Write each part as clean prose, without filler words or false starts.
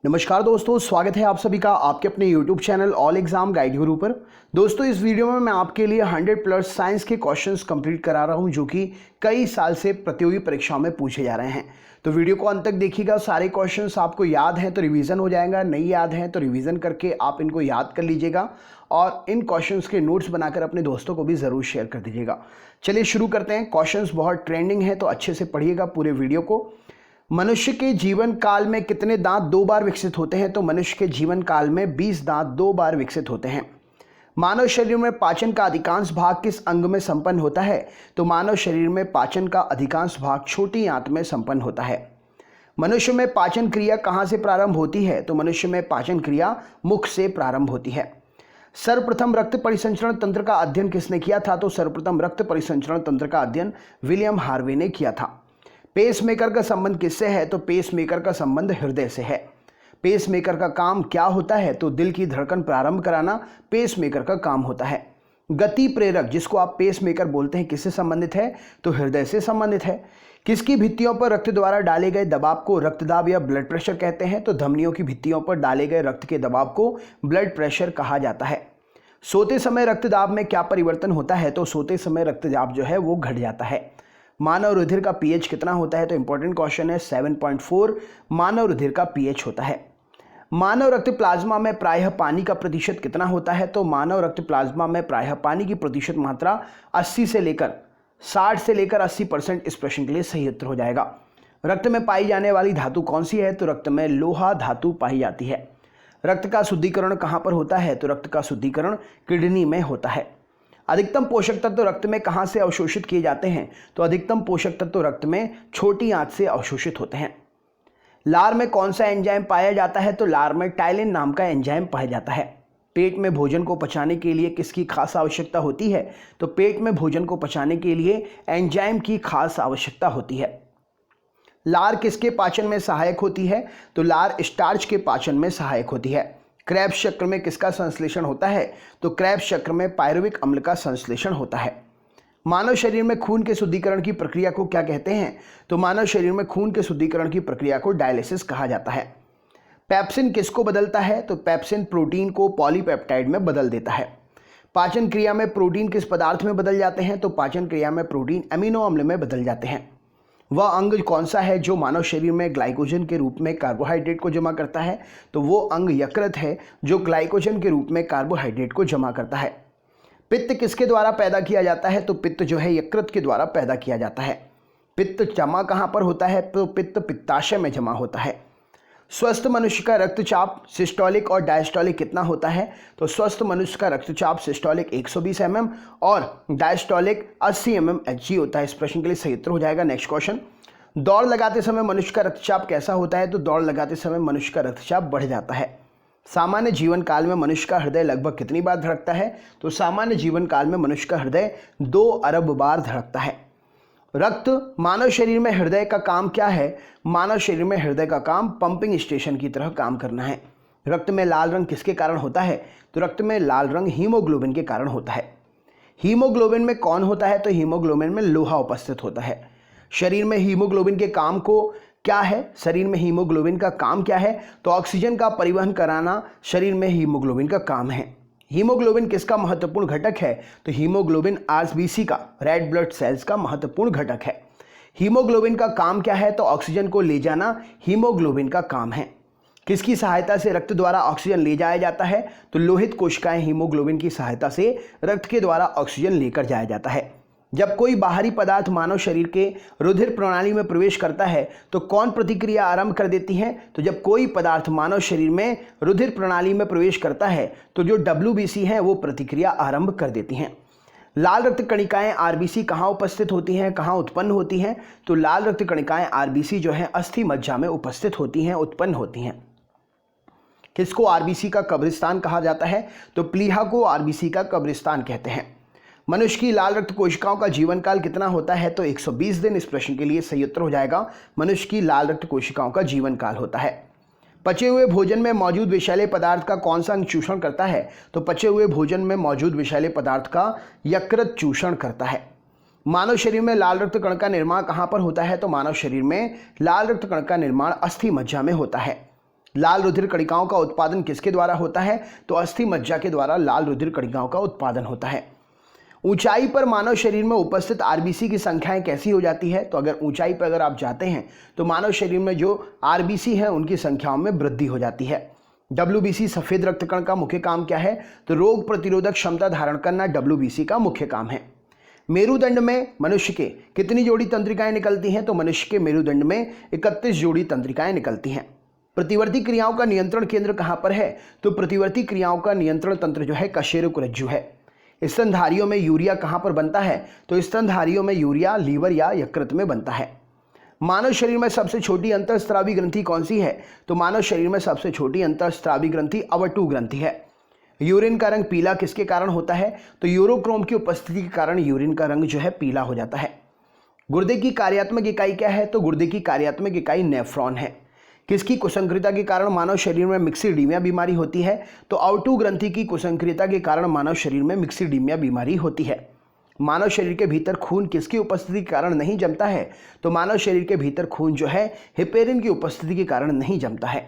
नमस्कार दोस्तों, स्वागत है आप सभी का आपके अपने YouTube channel all exam guide गुरु पर। दोस्तों, इस वीडियो में मैं आपके लिए 100+ साइंस के क्वेश्चंस कंप्लीट करा रहा हूं जो कि कई साल से प्रतियोगी परीक्षाओं में पूछे जा रहे हैं। तो वीडियो को अंत तक देखिएगा। सारे क्वेश्चंस आपको याद हैं तो रिवीजन हो जाएगा, नहीं याद हैं तो रिवीजन करके आप इनको याद कर लीजिएगा और इन क्वेश्चंस के नोट्स बनाकर अपने दोस्तों को भी ज़रूर शेयर कर दीजिएगा। चलिए शुरू करते हैं। क्वेश्चंस बहुत ट्रेंडिंग है तो अच्छे से पढ़िएगा पूरे वीडियो को। मनुष्य के जीवन काल में कितने दांत 2 बार विकसित होते हैं? तो मनुष्य के जीवन काल में 20 दांत 2 बार विकसित होते हैं। मानव शरीर में पाचन का अधिकांश भाग किस अंग में संपन्न होता है? तो मानव शरीर में पाचन का अधिकांश भाग छोटी आंत में संपन्न होता है। मनुष्य में पाचन क्रिया कहाँ से प्रारंभ होती है? तो मनुष्य में पाचन क्रिया मुख से प्रारंभ होती है। सर्वप्रथम रक्त परिसंचरण तंत्र का अध्ययन किसने किया था? तो सर्वप्रथम रक्त परिसंचरण तंत्र का अध्ययन विलियम हार्वे ने किया था। पेसमेकर का संबंध किससे है? तो पेसमेकर का संबंध हृदय से है। पेसमेकर का काम क्या होता है? तो दिल की धड़कन प्रारंभ कराना पेसमेकर का काम होता है। गति प्रेरक जिसको आप पेसमेकर बोलते हैं किससे संबंधित है? तो हृदय से संबंधित है। किसकी भित्तियों पर रक्त द्वारा डाले गए दबाव को रक्तदाब या ब्लड प्रेशर कहते हैं? तो धमनियों की भित्तियों पर डाले गए रक्त के दबाव को ब्लड प्रेशर कहा जाता है। सोते समय रक्तदाब में क्या परिवर्तन होता है? तो सोते समय रक्तदाब जो है वो घट जाता है। मानव रुधिर का पीएच कितना होता है? तो इंपॉर्टेंट क्वेश्चन है। 7.4 मानव रुधिर का पीएच होता है। मानव रक्त प्लाज्मा में प्रायः पानी का प्रतिशत कितना होता है? तो मानव रक्त प्लाज्मा में प्रायः पानी की प्रतिशत मात्रा 60 से लेकर 80% इस प्रश्न के लिए सही उत्तर हो जाएगा। रक्त में पाई जाने वाली धातु कौन सी है? तो रक्त में लोहा धातु पाई जाती है। रक्त का शुद्धिकरण कहाँ पर होता है? तो रक्त का शुद्धिकरण किडनी में होता है। अधिकतम पोषक तत्व रक्त में कहाँ से अवशोषित किए जाते हैं? तो अधिकतम पोषक तत्व रक्त में छोटी आंत से अवशोषित होते हैं। लार में कौन सा एंजाइम पाया जाता है? तो लार में टाइलिन नाम का एंजाइम पाया जाता है। पेट में भोजन को पचाने के लिए किसकी खास आवश्यकता होती है? तो पेट में भोजन को पचाने के लिए एंजाइम की खास आवश्यकता होती है। लार किसके पाचन में सहायक होती है? तो लार स्टार्च के पाचन में सहायक होती है। क्रेब्स चक्र में किसका संश्लेषण होता है? तो क्रेब्स चक्र में पायरुविक अम्ल का संश्लेषण होता है। मानव शरीर में खून के शुद्धिकरण की प्रक्रिया को क्या कहते हैं? तो मानव शरीर में खून के शुद्धिकरण की प्रक्रिया को डायलिसिस कहा जाता है। पेप्सिन किसको बदलता है? तो पेप्सिन प्रोटीन को पॉलीपेप्टाइड में बदल देता है। पाचन क्रिया में प्रोटीन किस पदार्थ में बदल जाते हैं? तो पाचन क्रिया में प्रोटीन अमीनो अम्ल में बदल जाते हैं। वह अंग कौन सा है जो मानव शरीर में ग्लाइकोजन के रूप में कार्बोहाइड्रेट को जमा करता है? तो वो अंग यकृत है जो ग्लाइकोजन के रूप में कार्बोहाइड्रेट को जमा करता है। पित्त किसके द्वारा पैदा किया जाता है? तो पित्त जो है यकृत के द्वारा पैदा किया जाता है। पित्त जमा कहाँ पर होता है? तो पित्त पित्ताशय में जमा होता है। स्वस्थ मनुष्य का रक्तचाप सिस्टोलिक और डायस्टोलिक कितना होता है? तो स्वस्थ मनुष्य का रक्तचाप सिस्टोलिक 120 mm और डायस्टोलिक 80 mm Hg होता है। इस प्रश्न के लिए सही उत्तर हो जाएगा। नेक्स्ट क्वेश्चन, दौड़ लगाते समय मनुष्य का रक्तचाप कैसा होता है? तो दौड़ लगाते समय मनुष्य का रक्तचाप बढ़ जाता है। सामान्य जीवन काल में मनुष्य का हृदय लगभग कितनी बार धड़कता है? तो सामान्य जीवन काल में मनुष्य का हृदय 2 अरब बार धड़कता है। रक्त मानव शरीर में हृदय का काम क्या है? मानव शरीर में हृदय का काम पंपिंग स्टेशन की तरह काम करना है। रक्त में लाल रंग किसके कारण होता है? तो रक्त में लाल रंग हीमोग्लोबिन के कारण होता है। हीमोग्लोबिन में कौन होता है? तो हीमोग्लोबिन में लोहा उपस्थित होता है। शरीर में हीमोग्लोबिन के काम को क्या है? शरीर में हीमोग्लोबिन का काम क्या है? तो ऑक्सीजन का परिवहन कराना शरीर में हीमोग्लोबिन का काम है। हीमोग्लोबिन किसका महत्वपूर्ण घटक है? तो हीमोग्लोबिन आरबीसी का, रेड ब्लड सेल्स का महत्वपूर्ण घटक है। हीमोग्लोबिन का काम क्या है? तो ऑक्सीजन को ले जाना हीमोग्लोबिन का काम है। किसकी सहायता से रक्त द्वारा ऑक्सीजन ले जाया जाता है? तो लोहित कोशिकाएं हीमोग्लोबिन की सहायता से रक्त के द्वारा ऑक्सीजन लेकर जाया जाता है। जब कोई बाहरी पदार्थ मानव शरीर के रुधिर प्रणाली में प्रवेश करता है तो कौन प्रतिक्रिया आरंभ कर देती है? तो जब कोई पदार्थ मानव शरीर में रुधिर प्रणाली में प्रवेश करता है तो जो WBC है वो प्रतिक्रिया आरंभ कर देती हैं। लाल रक्त कणिकाएं RBC कहाँ उपस्थित होती हैं, कहाँ उत्पन्न होती हैं? तो लाल रक्त कणिकाएं RBC जो है अस्थि मज्जा में उपस्थित होती हैं, उत्पन्न होती हैं। किसको RBC का कब्रिस्तान कहा जाता है? तो प्लीहा को RBC का कब्रिस्तान कहते हैं। मनुष्य की लाल रक्त कोशिकाओं का जीवन काल कितना होता है? तो 120 दिन। इस प्रश्न के लिए सही उत्तर हो जाएगा। मनुष्य की लाल रक्त कोशिकाओं का जीवन काल होता है। पचे हुए भोजन में मौजूद विषैले पदार्थ का कौन सा अंग चूषण करता है? तो पचे हुए भोजन में मौजूद विषैले पदार्थ का यकृत चूषण करता है। मानव शरीर में लाल रक्त कण का निर्माण कहाँ पर होता है? तो मानव शरीर में लाल रक्त कण का निर्माण अस्थि मज्जा में होता है। लाल रुधिर कणिकाओं का उत्पादन किसके द्वारा होता है? तो अस्थि मज्जा के द्वारा लाल रुधिर कणिकाओं का उत्पादन होता है। ऊंचाई पर मानव शरीर में उपस्थित आरबीसी की संख्याएं कैसी हो जाती है? तो अगर ऊंचाई पर अगर आप जाते हैं तो मानव शरीर में जो आरबीसी है उनकी संख्याओं में वृद्धि हो जाती है। डब्ल्यूबीसी सफेद रक्त कण का मुख्य काम क्या है? तो रोग प्रतिरोधक क्षमता धारण करना डब्ल्यूबीसी का मुख्य काम है। मेरुदंड में मनुष्य के कितनी जोड़ी तंत्रिकाएं निकलती हैं? तो मनुष्य के मेरुदंड में 31 जोड़ी तंत्रिकाएं निकलती हैं। प्रतिवर्ती क्रियाओं का नियंत्रण केंद्र कहां पर है? तो प्रतिवर्ती क्रियाओं का नियंत्रण तंत्र जो है कशेरुक रज्जु है। स्तनधारियों में यूरिया कहां पर बनता है? तो स्तनधारियों में यूरिया लीवर या यकृत में बनता है। मानव शरीर में सबसे छोटी अंतःस्रावी ग्रंथि कौन सी है? तो मानव शरीर में सबसे छोटी अंतःस्रावी ग्रंथि अवटु ग्रंथि है। यूरिन का रंग पीला किसके कारण होता है? तो यूरोक्रोम की उपस्थिति के कारण यूरिन का रंग जो है पीला हो जाता है। गुर्दे की कार्यात्मक इकाई क्या है? तो गुर्दे की कार्यात्मक इकाई नेफ्रॉन है। किसकी कुसंक्रियता के कारण मानव शरीर में मिक्सिडीमिया बीमारी होती है? तो अवटु ग्रंथि की कुसंक्रियता के कारण मानव शरीर में मिक्सिडीमिया बीमारी होती है। मानव शरीर के भीतर खून किसकी उपस्थिति के कारण नहीं जमता है? तो मानव शरीर के भीतर खून जो है हेपेरिन की उपस्थिति के कारण नहीं जमता है।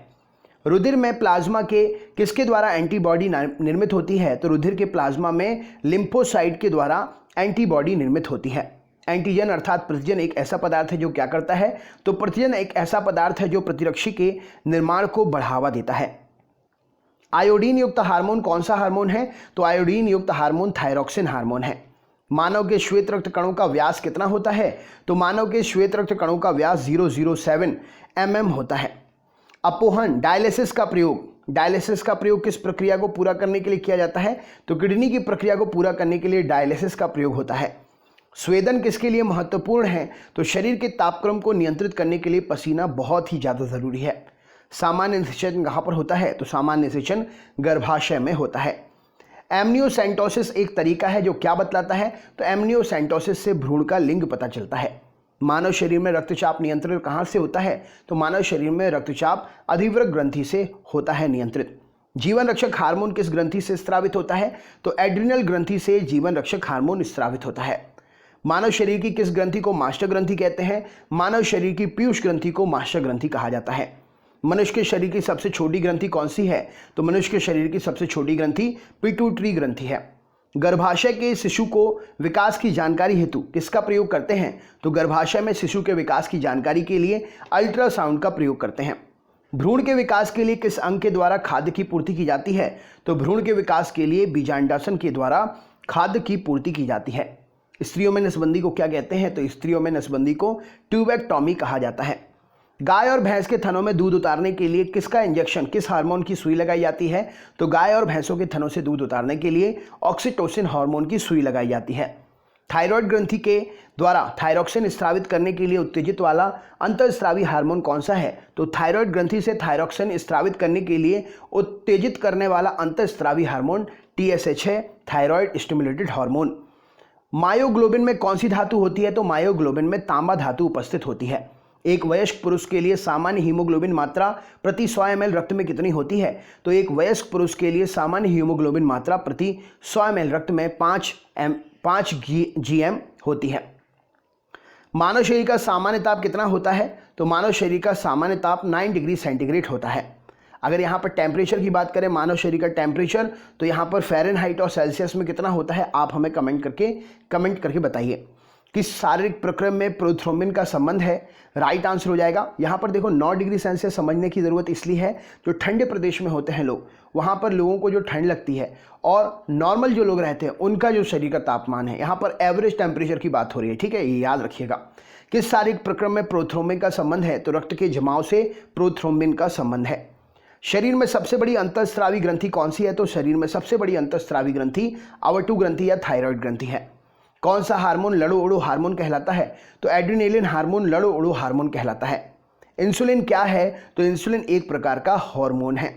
रुधिर में प्लाज्मा के किसके द्वारा एंटीबॉडी निर्मित होती है? तो रुधिर के प्लाज्मा में लिम्फोसाइट के द्वारा एंटीबॉडी निर्मित होती है। एंटीजन अर्थात प्रतिजन एक ऐसा पदार्थ है जो क्या करता है? तो प्रतिजन एक ऐसा पदार्थ है जो प्रतिरक्षी के निर्माण को बढ़ावा देता है। आयोडीन युक्त हार्मोन कौन सा हार्मोन है? तो आयोडीन युक्त हार्मोन थायरॉक्सिन हार्मोन है। मानव के श्वेत रक्त कणों का व्यास कितना होता है? तो मानव के श्वेत रक्त कणों का व्यास 007 mm होता है। अपोहन डायलिसिस का प्रयोग किस प्रक्रिया को पूरा करने के लिए किया जाता है? तो किडनी की प्रक्रिया को पूरा करने के लिए डायलिसिस का प्रयोग होता है। स्वेदन किसके लिए महत्वपूर्ण है? तो शरीर के तापक्रम को नियंत्रित करने के लिए पसीना बहुत ही ज़्यादा ज़रूरी है। सामान्य निषेचन कहाँ पर होता है? तो सामान्य निषेचन गर्भाशय में होता है। एमनियोसेंटोसिस एक तरीका है जो क्या बतलाता है? तो एमनियोसेंटोसिस से भ्रूण का लिंग पता चलता है। मानव शरीर में रक्तचाप नियंत्रण कहाँ से होता है? तो मानव शरीर में रक्तचाप अधिवृक्क ग्रंथि से होता है नियंत्रित। जीवन रक्षक हार्मोन किस ग्रंथि से स्रावित होता है? तो एड्रिनल ग्रंथि से जीवन रक्षक हार्मोन स्रावित होता है। मानव शरीर की किस ग्रंथि को मास्टर ग्रंथि कहते हैं? मानव शरीर की पीयूष ग्रंथि को मास्टर ग्रंथि कहा जाता है। मनुष्य के शरीर की सबसे छोटी ग्रंथि कौन सी है? तो मनुष्य के शरीर की सबसे छोटी ग्रंथि पिट्यूटरी ग्रंथि है। गर्भाशय के शिशु को विकास की जानकारी हेतु किसका प्रयोग करते हैं? तो गर्भाशय में शिशु के विकास की जानकारी के लिए अल्ट्रासाउंड का प्रयोग करते हैं। भ्रूण के विकास के लिए किस अंग के द्वारा खाद्य की पूर्ति की जाती है? तो भ्रूण के विकास के लिए बीजांडासन के द्वारा खाद्य की पूर्ति की जाती है। स्त्रियों में नसबंदी को क्या कहते हैं? तो स्त्रियों में नसबंदी को ट्यूबेक्टॉमी कहा जाता है। गाय और भैंस के थनों में दूध उतारने के लिए किसका इंजेक्शन, किस हार्मोन की सुई लगाई जाती है? तो गाय और भैंसों के थनों से दूध उतारने के लिए ऑक्सीटोसिन हार्मोन की सुई लगाई जाती है। थायराइड ग्रंथि के द्वारा थायरॉक्सिन स्रावित करने के लिए उत्तेजित वाला अंतःस्रावी हार्मोन कौन सा है? तो थायराइड ग्रंथि से थायरॉक्सिन स्रावित करने के लिए उत्तेजित करने वाला अंतःस्रावी हार्मोन TSH है, थायराइड स्टिमुलेटेड हार्मोन। मायोग्लोबिन में कौन सी धातु होती है? तो मायोग्लोबिन में तांबा धातु उपस्थित होती है। एक वयस्क पुरुष के लिए सामान्य हीमोग्लोबिन मात्रा प्रति 100 ml रक्त में कितनी होती है? तो एक वयस्क पुरुष के लिए सामान्य हीमोग्लोबिन मात्रा प्रति 100 ml रक्त में 5 GM होती है। मानव शरीर का सामान्य ताप कितना होता है? तो मानव शरीर का सामान्य ताप 9 डिग्री सेंटीग्रेड होता है। अगर यहाँ पर टेम्परेचर की बात करें, मानव शरीर का टेम्परेचर, तो यहाँ पर फ़ारेनहाइट और सेल्सियस में कितना होता है? आप हमें कमेंट करके बताइए। किस शारीरिक प्रक्रम में प्रोथ्रोम्बिन का संबंध है? राइट आंसर हो जाएगा यहाँ पर देखो 9 डिग्री सेल्सियस समझने की ज़रूरत इसलिए है, जो ठंडे प्रदेश में होते हैं लोग, वहाँ पर लोगों को जो ठंड लगती है और नॉर्मल जो लोग रहते हैं उनका जो शरीर का तापमान है, यहाँ पर एवरेज टेम्परेचर की बात हो रही है, ठीक है, ये याद रखिएगा। किस शारीरिक प्रक्रम में प्रोथ्रोम्बिन का संबंध है? तो रक्त के जमाव से प्रोथ्रोम्बिन का संबंध है। शरीर में सबसे बड़ी अंतःस्रावी ग्रंथि कौन सी है? तो शरीर में सबसे बड़ी अंतःस्रावी ग्रंथि अवटु ग्रंथि या थायराइड ग्रंथि है। कौन सा हार्मोन लड़ो उड़ो हार्मोन कहलाता है? तो एड्रिनेलिन हार्मोन लड़ो उड़ो हार्मोन कहलाता है। इंसुलिन क्या है? तो इंसुलिन एक प्रकार का हार्मोन है।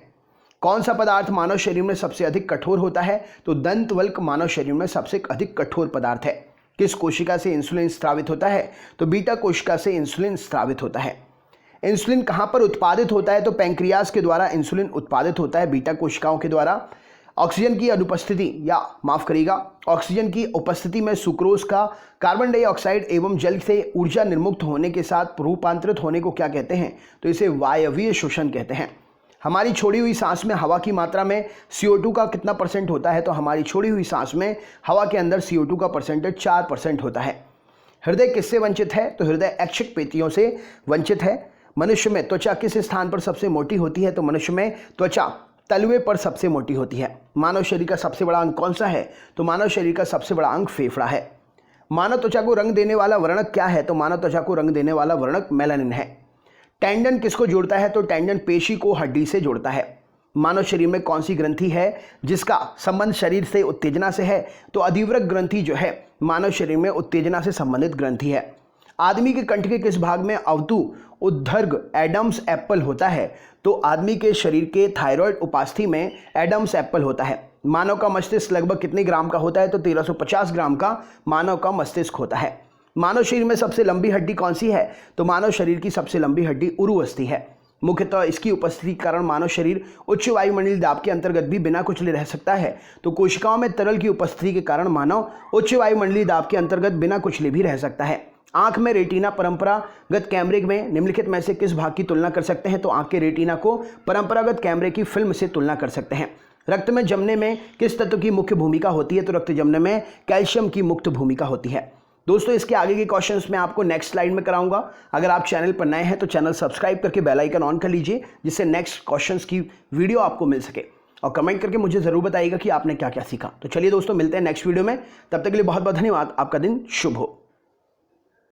कौन सा पदार्थ मानव शरीर में सबसे अधिक कठोर होता है? तो दंतवल्क मानव शरीर में सबसे अधिक कठोर पदार्थ है। किस कोशिका से इंसुलिन स्रावित होता है? तो बीटा कोशिका से इंसुलिन स्रावित होता है। इंसुलिन कहाँ पर उत्पादित होता है? तो पैंक्रियाज के द्वारा इंसुलिन उत्पादित होता है, बीटा कोशिकाओं के द्वारा। ऑक्सीजन की अनुपस्थिति या माफ करिएगा, ऑक्सीजन की उपस्थिति में सुक्रोज का कार्बन डाइऑक्साइड एवं जल से ऊर्जा निर्मुक्त होने के साथ रूपांतरित होने को क्या कहते हैं? तो इसे वायवीय शोषण कहते हैं। हमारी छोड़ी हुई सांस में हवा की मात्रा में CO2 का कितना परसेंट होता है? तो हमारी छोड़ी हुई सांस में हवा के अंदर CO2 का परसेंटेज 4% होता है। हृदय किससे वंचित है? तो हृदय ऐच्छिक पेशियों से वंचित है। मनुष्य में त्वचा किस स्थान पर सबसे मोटी होती है? तो मनुष्य में त्वचा तलवे पर सबसे मोटी होती है। मानव शरीर का सबसे बड़ा अंग कौन सा है? तो मानव शरीर का सबसे बड़ा अंग फेफड़ा है। मानव त्वचा को रंग देने वाला वर्णक क्या है? तो मानव त्वचा को रंग देने वाला वर्णक मेलानिन है। टेंडन किसको जोड़ता है? तो टेंडन पेशी को हड्डी से जोड़ता है। मानव शरीर में कौन सी ग्रंथि है जिसका संबंध शरीर से उत्तेजना से है? तो अधिवृक्क ग्रंथि जो है मानव शरीर में उत्तेजना से संबंधित ग्रंथि है। आदमी के कंठ के किस भाग में अवतु उद्धर्ग एडम्स एप्पल होता है? तो आदमी के शरीर के थायराइड उपास्थि में एडम्स एप्पल होता है। मानव का मस्तिष्क लगभग कितने ग्राम का होता है? तो 1350 ग्राम का मानव का मस्तिष्क होता है। मानव शरीर में सबसे लंबी हड्डी कौन सी है? तो मानव शरीर की सबसे लंबी हड्डी उरुअस्थि है। मुख्यतः इसकी उपस्थिति के कारण मानव शरीर उच्च वायुमंडलीय दाब के अंतर्गत भी बिना कुचले रह सकता है। तो कोशिकाओं में तरल की उपस्थिति के कारण मानव उच्च वायुमंडलीय दाब के अंतर्गत बिना कुचले भी रह सकता है। आंख में रेटिना परंपरागत कैमरे में निम्नलिखित में से किस भाग की तुलना कर सकते हैं? तो आंख के रेटिना को परंपरागत कैमरे की फिल्म से तुलना कर सकते हैं। रक्त में जमने में किस तत्व की मुख्य भूमिका होती है? तो रक्त जमने में कैल्शियम की मुख्य भूमिका होती है। दोस्तों इसके आगे के क्वेश्चंस मैं आपको नेक्स्ट स्लाइड में कराऊंगा। अगर आप चैनल पर नए हैं तो चैनल सब्सक्राइब करके बेल आइकन ऑन कर लीजिए जिससे नेक्स्ट क्वेश्चंस की वीडियो आपको मिल सके। और कमेंट करके मुझे ज़रूर बताइएगा कि आपने क्या क्या सीखा। तो चलिए दोस्तों मिलते हैं नेक्स्ट वीडियो में। तब तक के लिए बहुत बहुत धन्यवाद। आपका दिन शुभ हो।